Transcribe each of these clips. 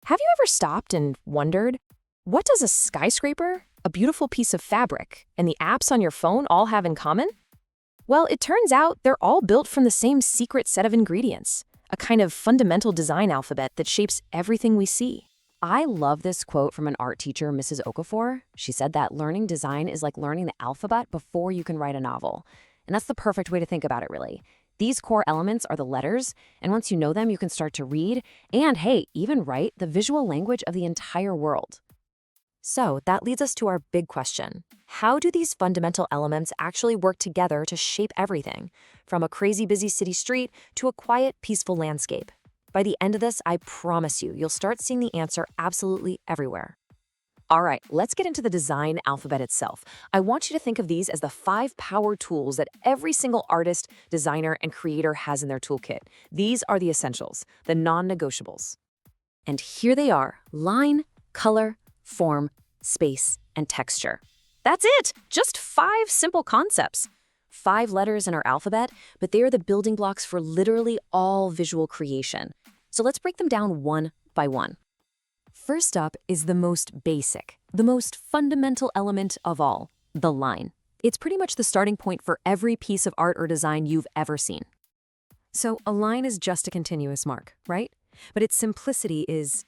Have you ever stopped and wondered, what does a skyscraper, a beautiful piece of fabric, and the apps on your phone all have in common? Well, it turns out they're all built from the same secret set of ingredients, a kind of fundamental design alphabet that shapes everything we see. I love this quote from an art teacher, Mrs. Okafor. She said that learning design is like learning the alphabet before you can write a novel. And that's the perfect way to think about it, really. These core elements are the letters, and once you know them, you can start to read and, hey, even write the visual language of the entire world. So that leads us to our big question. How do these fundamental elements actually work together to shape everything, from a crazy busy city street to a quiet, peaceful landscape? By the end of this, I promise you, you'll start seeing the answer absolutely everywhere. All right, let's get into the design alphabet itself. I want you to think of these as the 5 power tools that every single artist, designer, and creator has in their toolkit. These are the essentials, the non-negotiables. And here they are: line, color, form, space, and texture. That's it! Just 5 simple concepts. 5 letters in our alphabet, but they are the building blocks for literally all visual creation. So let's break them down one by one. First up is the most basic, the most fundamental element of all, the line. It's pretty much the starting point for every piece of art or design you've ever seen. So a line is just a continuous mark, right? But its simplicity is,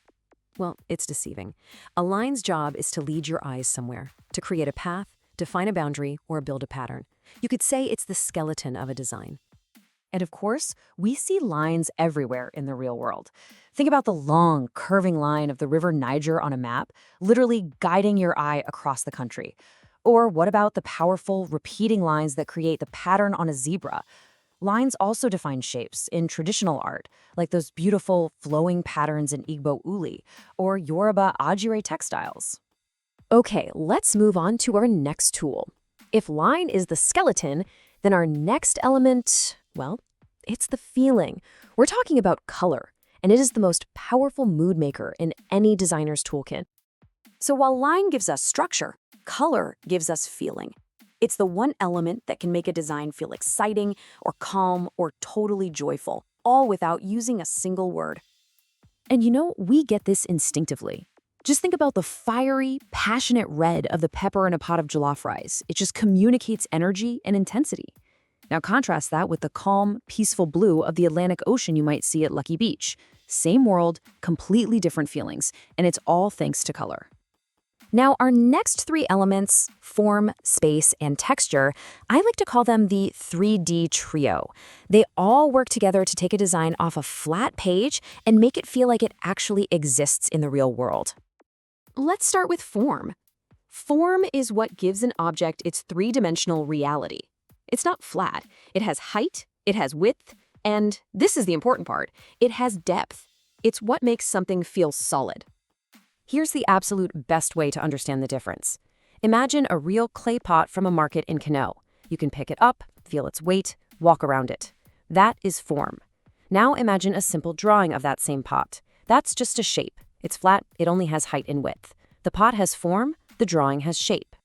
well, it's deceiving. A line's job is to lead your eyes somewhere, to create a path, define a boundary, or build a pattern. You could say it's the skeleton of a design. And of course, we see lines everywhere in the real world. Think about the long, curving line of the River Niger on a map, literally guiding your eye across the country. Or what about the powerful, repeating lines that create the pattern on a zebra? Lines also define shapes in traditional art, like those beautiful, flowing patterns in Igbo uli or Yoruba ajire textiles. Okay, let's move on to our next tool. If line is the skeleton, then our next element, well, it's the feeling. We're talking about color, and it is the most powerful mood maker in any designer's toolkit. So while line gives us structure, color gives us feeling. It's the one element that can make a design feel exciting or calm or totally joyful, all without using a single word. And we get this instinctively. Just think about the fiery, passionate red of the pepper in a pot of jollof rice. It just communicates energy and intensity. Now contrast that with the calm, peaceful blue of the Atlantic Ocean you might see at Lucky Beach. Same world, completely different feelings, and it's all thanks to color. Now our next 3 elements, form, space, and texture, I like to call them the 3D trio. They all work together to take a design off a flat page and make it feel like it actually exists in the real world. Let's start with form. Form is what gives an object its 3-dimensional reality. It's not flat. It has height, it has width, and this is the important part, it has depth. It's what makes something feel solid. Here's the absolute best way to understand the difference. Imagine a real clay pot from a market in Kano. You can pick it up, feel its weight, walk around it. That is form. Now imagine a simple drawing of that same pot. That's just a shape. It's flat, it only has height and width. The pot has form, the drawing has shape.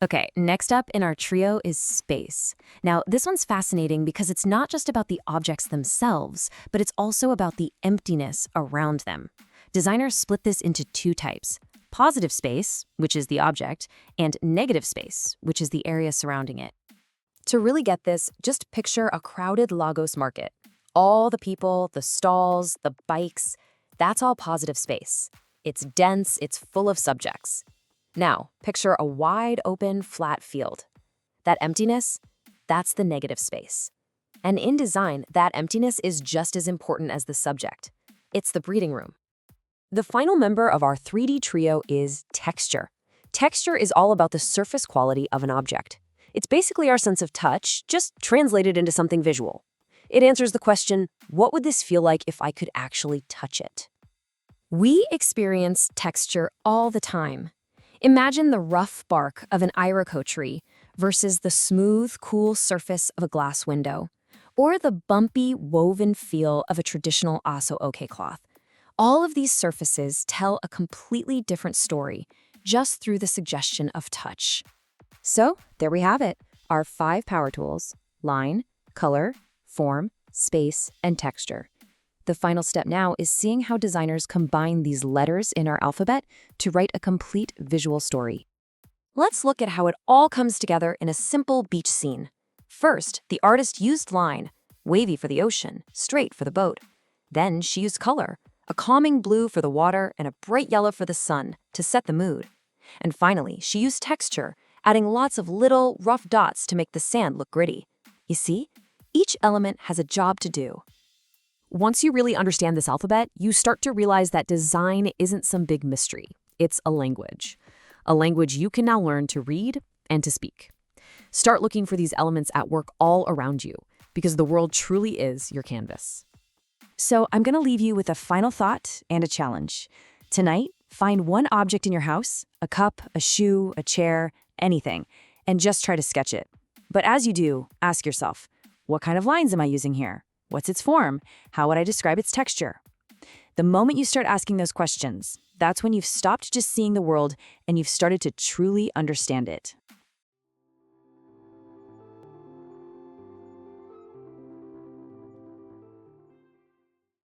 Okay, next up in our trio is space. Now, this one's fascinating because it's not just about the objects themselves, but it's also about the emptiness around them. Designers split this into 2 types: positive space, which is the object, and negative space, which is the area surrounding it. To really get this, just picture a crowded Lagos market. All the people, the stalls, the bikes, that's all positive space. It's dense, it's full of subjects. Now, picture a wide open, flat field. That emptiness, that's the negative space. And in design, that emptiness is just as important as the subject. It's the breathing room. The final member of our 3D trio is texture. Texture is all about the surface quality of an object. It's basically our sense of touch, just translated into something visual. It answers the question, what would this feel like if I could actually touch it? We experience texture all the time. Imagine the rough bark of an iroko tree versus the smooth, cool surface of a glass window, or the bumpy, woven feel of a traditional aso oke cloth. All of these surfaces tell a completely different story just through the suggestion of touch. So there we have it, our 5 power tools: line, color, form, space, and texture. The final step now is seeing how designers combine these letters in our alphabet to write a complete visual story. Let's look at how it all comes together in a simple beach scene. First, the artist used line, wavy for the ocean, straight for the boat. Then she used color, a calming blue for the water and a bright yellow for the sun, to set the mood. And finally, she used texture, adding lots of little, rough dots to make the sand look gritty. You see, each element has a job to do. Once you really understand this alphabet, you start to realize that design isn't some big mystery. It's a language you can now learn to read and to speak. Start looking for these elements at work all around you, because the world truly is your canvas. So I'm going to leave you with a final thought and a challenge. Tonight, find one object in your house, a cup, a shoe, a chair, anything, and just try to sketch it. But as you do, ask yourself, what kind of lines am I using here? What's its form? How would I describe its texture? The moment you start asking those questions, that's when you've stopped just seeing the world and you've started to truly understand it.